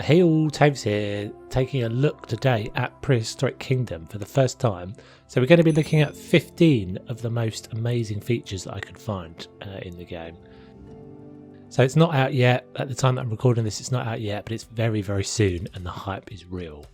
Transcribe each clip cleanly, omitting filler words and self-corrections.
Hey all, Taves here, taking a look today at Prehistoric Kingdom for the first time. So we're going to be looking at 15 of the most amazing features that I could find in the game. So it's not out yet, at the time that I'm recording this it's not out yet, but it's very very soon and the hype is real.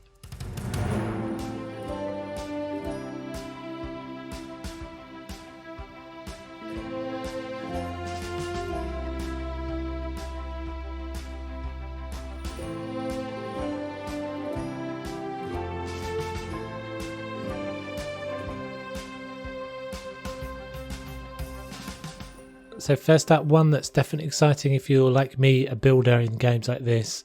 So first up, one that's definitely exciting if you're like me, a builder in games like this,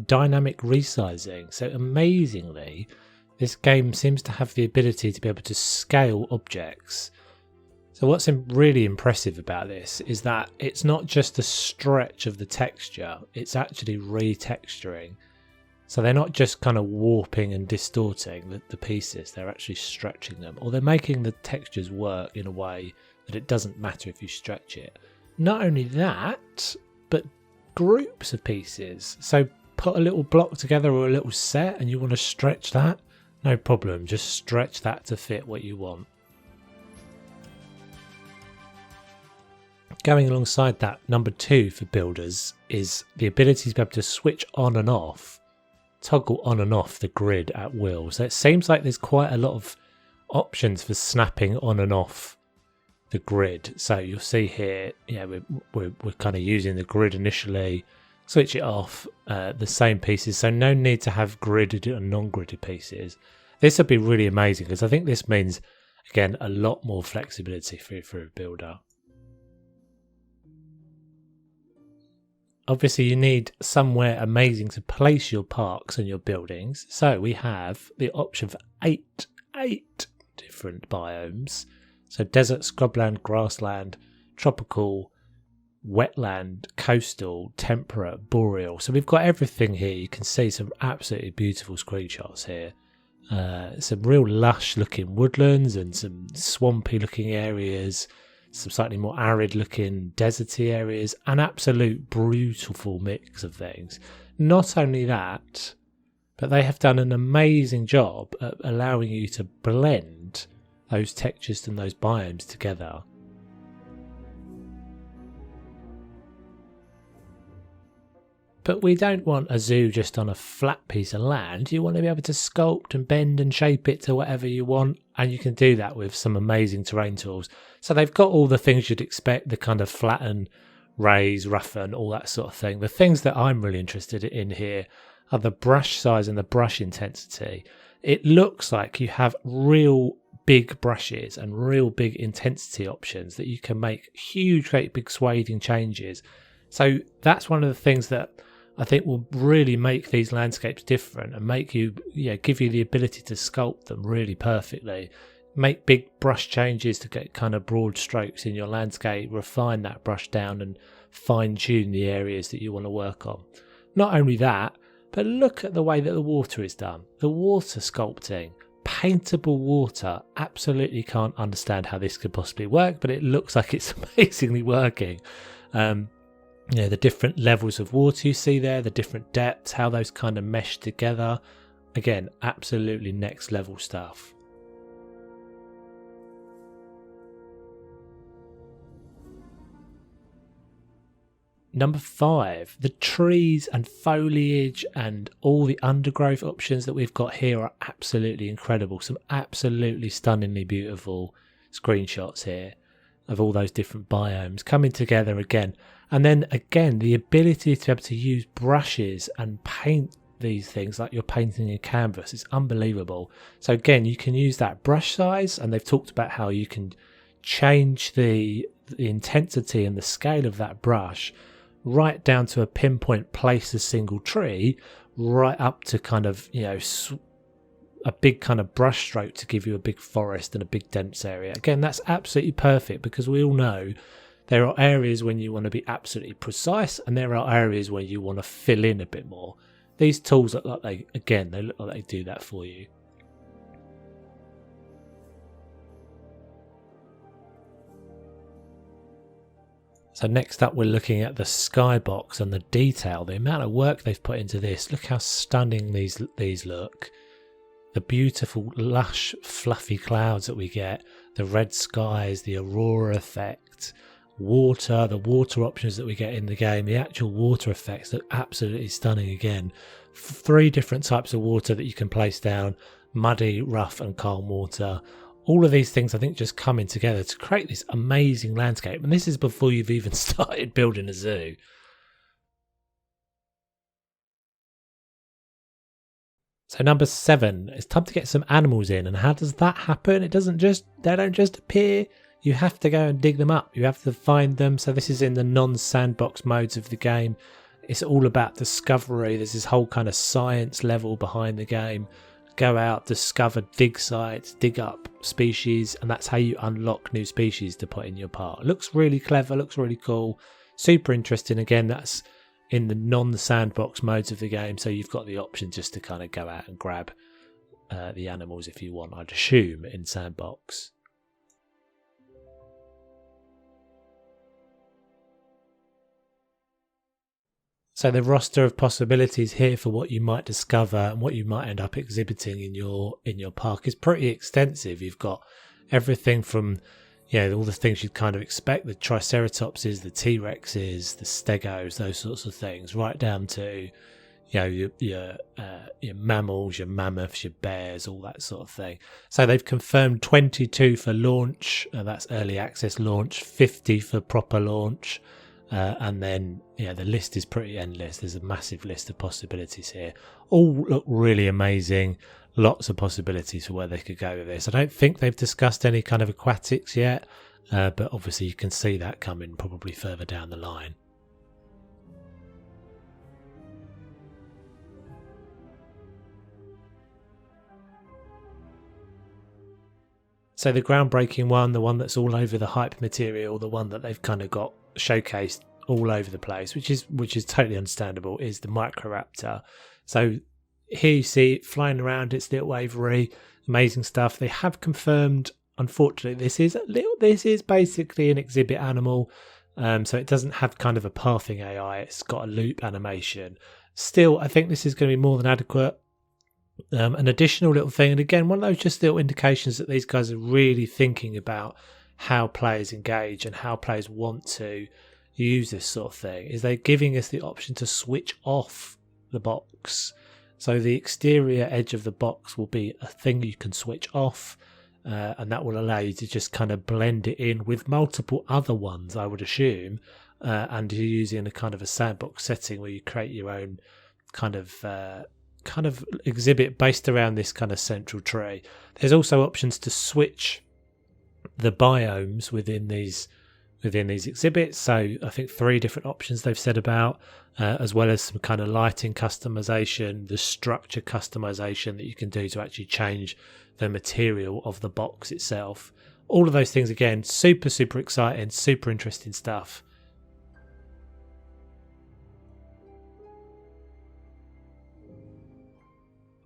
dynamic resizing. So amazingly, this game seems to have the ability to be able to scale objects. So what's really impressive about this is that it's not just a stretch of the texture, it's actually retexturing. So they're not just kind of warping and distorting the pieces, they're actually stretching them, or they're making the textures work in a way that it doesn't matter if you stretch it. Not only that, but groups of pieces. So put a little block together or a little set and you want to stretch that, no problem, just stretch that to fit what you want. Going alongside that, number 2 for builders is the ability to be able to switch on and off, toggle on and off the grid at will. So it seems like there's quite a lot of options for snapping on and off the grid. So you'll see here, yeah, we're kind of using the grid initially, switch it off, the same pieces, so no need to have gridded and non-gridded pieces. This would be really amazing because I think this means, again, a lot more flexibility for a builder. Obviously you need somewhere amazing to place your parks and your buildings, so we have the option for eight different biomes. So desert, scrubland, grassland, tropical, wetland, coastal, temperate, boreal. So we've got everything here. You can see some absolutely beautiful screenshots here. Some real lush looking woodlands and some swampy looking areas, some slightly more arid looking deserty areas, an absolute beautiful mix of things. Not only that, but they have done an amazing job at allowing you to blend those textures and those biomes together. But we don't want a zoo just on a flat piece of land. You want to be able to sculpt and bend and shape it to whatever you want, and you can do that with some amazing terrain tools. So they've got all the things you'd expect, the kind of flatten, raise, roughen, all that sort of thing. The things that I'm really interested in here are the brush size and the brush intensity. It looks like you have real big brushes and real big intensity options that you can make huge, great big swathing changes. So that's one of the things that I think will really make these landscapes different and make you, give you the ability to sculpt them really perfectly. Make big brush changes to get kind of broad strokes in your landscape, refine that brush down and fine tune the areas that you want to work on. Not only that, but look at the way that the water is done. The water sculpting. Paintable water. Absolutely can't understand how this could possibly work, but it looks like it's amazingly working. The different levels of water you see there, the different depths, how those kind of mesh together. Again, absolutely next level stuff. Number 5, the trees and foliage and all the undergrowth options that we've got here are absolutely incredible. Some absolutely stunningly beautiful screenshots here of all those different biomes coming together again. And then again, the ability to be able to use brushes and paint these things like you're painting a canvas is unbelievable. So again, you can use that brush size, and they've talked about how you can change the intensity and the scale of that brush right down to a pinpoint place a single tree, right up to kind of, a big kind of brush stroke to give you a big forest and a big dense area. Again, that's absolutely perfect because we all know there are areas when you want to be absolutely precise and there are areas where you want to fill in a bit more. These tools look like they look like they do that for you. So next up we're looking at the skybox and the detail, the amount of work they've put into this. Look how stunning these look. The beautiful lush fluffy clouds that we get, the red skies, the aurora effect, water, the water options that we get in the game, the actual water effects look absolutely stunning again. 3 different types of water that you can place down: muddy, rough and calm water. All of these things I think just coming together to create this amazing landscape, and this is before you've even started building a zoo. So number 7, it's time to get some animals in. And how does that happen? They don't just appear. You have to go and dig them up. You have to find them. So this is in the non-sandbox modes of the game. It's all about discovery. There's this whole kind of science level behind the game. Go out, discover, dig sites, dig up species, and that's how you unlock new species to put in your park. Looks really clever, looks really cool, super interesting. Again, that's in the non-sandbox modes of the game, so you've got the option just to kind of go out and grab the animals if you want, I'd assume, in sandbox. So the roster of possibilities here for what you might discover and what you might end up exhibiting in your park is pretty extensive. You've got everything from, all the things you'd kind of expect, the Triceratopses, the T-Rexes, the Stegos, those sorts of things, right down to, your mammals, your mammoths, your bears, all that sort of thing. So they've confirmed 22 for launch, that's early access launch, 50 for proper launch. And then, the list is pretty endless. There's a massive list of possibilities here. All look really amazing. Lots of possibilities for where they could go with this. I don't think they've discussed any kind of aquatics yet, but obviously you can see that coming probably further down the line. So the groundbreaking one, the one that's all over the hype material, the one that they've kind of got showcased all over the place, which is totally understandable, is the Microraptor. So here you see it flying around its little aviary, amazing stuff. They have confirmed, unfortunately, this is basically an exhibit animal, so it doesn't have kind of a pathing AI. It's got a loop animation. Still, I think this is going to be more than adequate. An additional little thing, and again, one of those just little indications that these guys are really thinking about how players engage and how players want to use this sort of thing, is they're giving us the option to switch off the box. So the exterior edge of the box will be a thing you can switch off, and that will allow you to just kind of blend it in with multiple other ones, I would assume, and you're using a kind of a sandbox setting where you create your own kind of exhibit based around this kind of central tree. There's also options to switch the biomes within these exhibits, so I think 3 different options they've said about, as well as some kind of lighting customization, the structure customization that you can do to actually change the material of the box itself. All of those things, again, super exciting, super interesting stuff.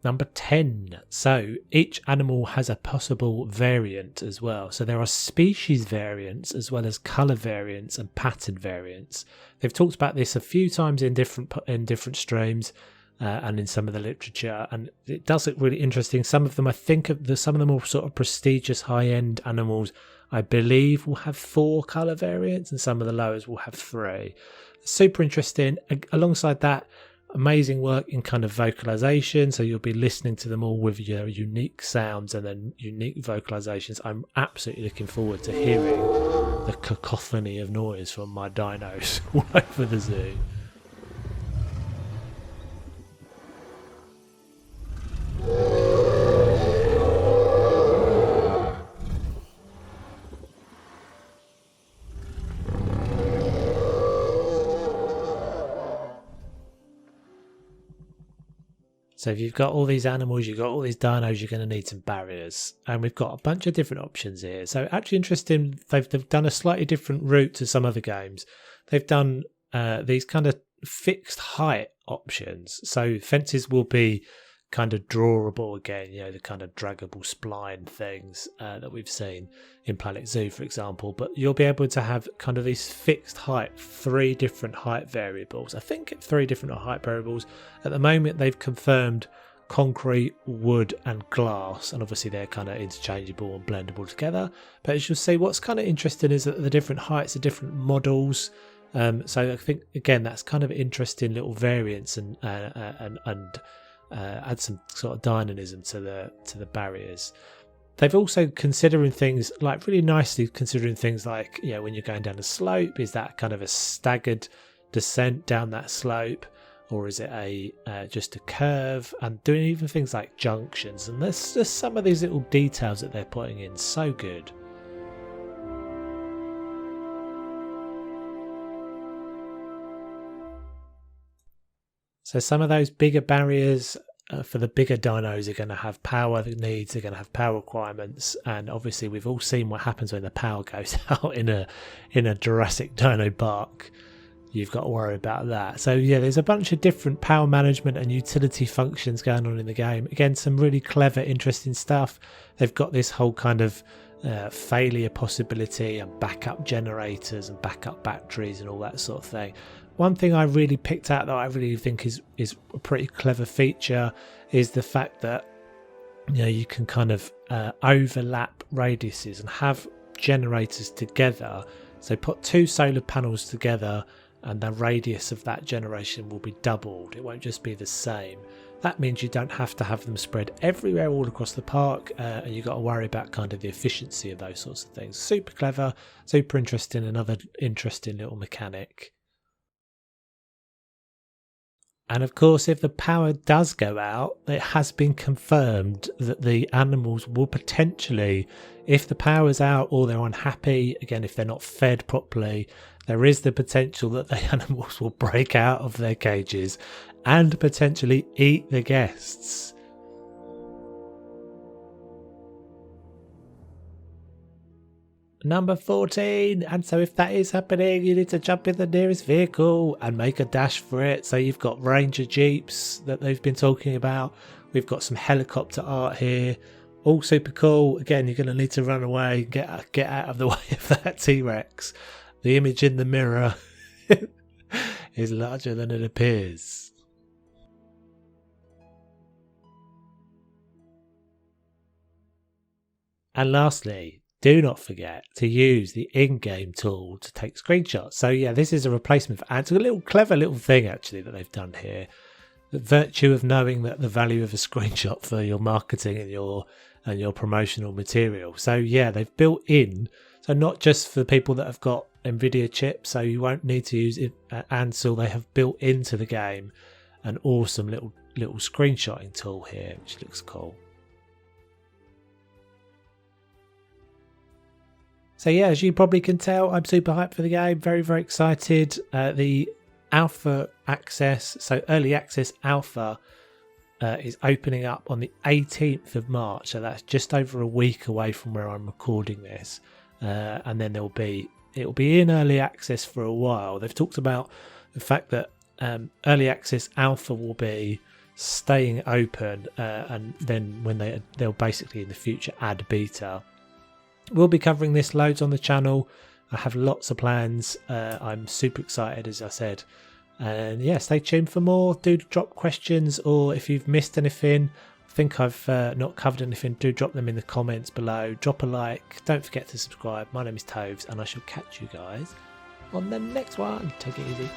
Number 10. So each animal has a possible variant as well. So there are species variants as well as colour variants and pattern variants. They've talked about this a few times in different streams and in some of the literature, and it does look really interesting. Some of them, I think, some of the more sort of prestigious high-end animals, I believe, will have 4 colour variants, and some of the lowers will have 3. Super interesting. Alongside that, amazing work in kind of vocalization, so you'll be listening to them all with your unique sounds and then unique vocalizations. I'm absolutely looking forward to hearing the cacophony of noise from my dinos all over the zoo. So if you've got all these animals, you've got all these dinos, you're going to need some barriers. And we've got a bunch of different options here. So actually interesting, they've done a slightly different route to some other games. They've done these kind of fixed height options. So fences will be kind of drawable again, you know, the kind of draggable spline things that we've seen in Planet Zoo, for example. But you'll be able to have kind of these fixed height, 3 different height variables. I think 3 different height variables. At the moment, they've confirmed concrete, wood and glass, and obviously they're kind of interchangeable and blendable together. But as you'll see, what's kind of interesting is that the different heights are different models. So I think again that's kind of interesting little variants and add some sort of dynamism to the barriers. They've also considering things like really nicely considering things like, you know, when you're going down a slope, is that kind of a staggered descent down that slope, or is it a just a curve? And doing even things like junctions, and there's just some of these little details that they're putting in, so good. So some of those bigger barriers for the bigger dinos are going to have power needs, they're going to have power requirements, and obviously we've all seen what happens when the power goes out in a Jurassic Dino Park. You've got to worry about that. So yeah, there's a bunch of different power management and utility functions going on in the game. Again, some really clever, interesting stuff. They've got this whole kind of failure possibility and backup generators and backup batteries and all that sort of thing. One thing I really picked out that I really think is a pretty clever feature is the fact that, you know, you can kind of overlap radiuses and have generators together. So put 2 solar panels together and the radius of that generation will be doubled. It won't just be the same. That means you don't have to have them spread everywhere all across the park, and you've got to worry about kind of the efficiency of those sorts of things. Super clever, super interesting, another interesting little mechanic. And of course, if the power does go out, it has been confirmed that the animals will potentially, if the power's out or they're unhappy, again, if they're not fed properly, there is the potential that the animals will break out of their cages and potentially eat the guests. Number 14, and so if that is happening, you need to jump in the nearest vehicle and make a dash for it. So you've got Ranger Jeeps that they've been talking about. We've got some helicopter art here, all super cool. Again, you're going to need to run away, get out of the way of that T-Rex. The image in the mirror is larger than it appears. And lastly, do not forget to use the in-game tool to take screenshots. So yeah, this is a replacement for ads. It's a little clever little thing actually that they've done here. The virtue of knowing that the value of a screenshot for your marketing and your promotional material. So yeah, they've built in, so not just for people that have got NVIDIA chips, so you won't need to use it Ansel. They have built into the game an awesome little screenshotting tool here, which looks cool. So yeah, as you probably can tell, I'm super hyped for the game. Very, very excited. The alpha access, so early access alpha, is opening up on the 18th of March. So that's just over a week away from where I'm recording this. And then it'll be in early access for a while. They've talked about the fact that early access alpha will be staying open, and then when they'll basically in the future add beta. We'll be covering this loads on the channel. I have lots of plans. I'm super excited, as I said. And yeah, stay tuned for more. Do drop questions, or if you've missed anything, I think I've not covered anything, do drop them in the comments below. Drop a like. Don't forget to subscribe. My name is Toves, and I shall catch you guys on the next one. Take it easy.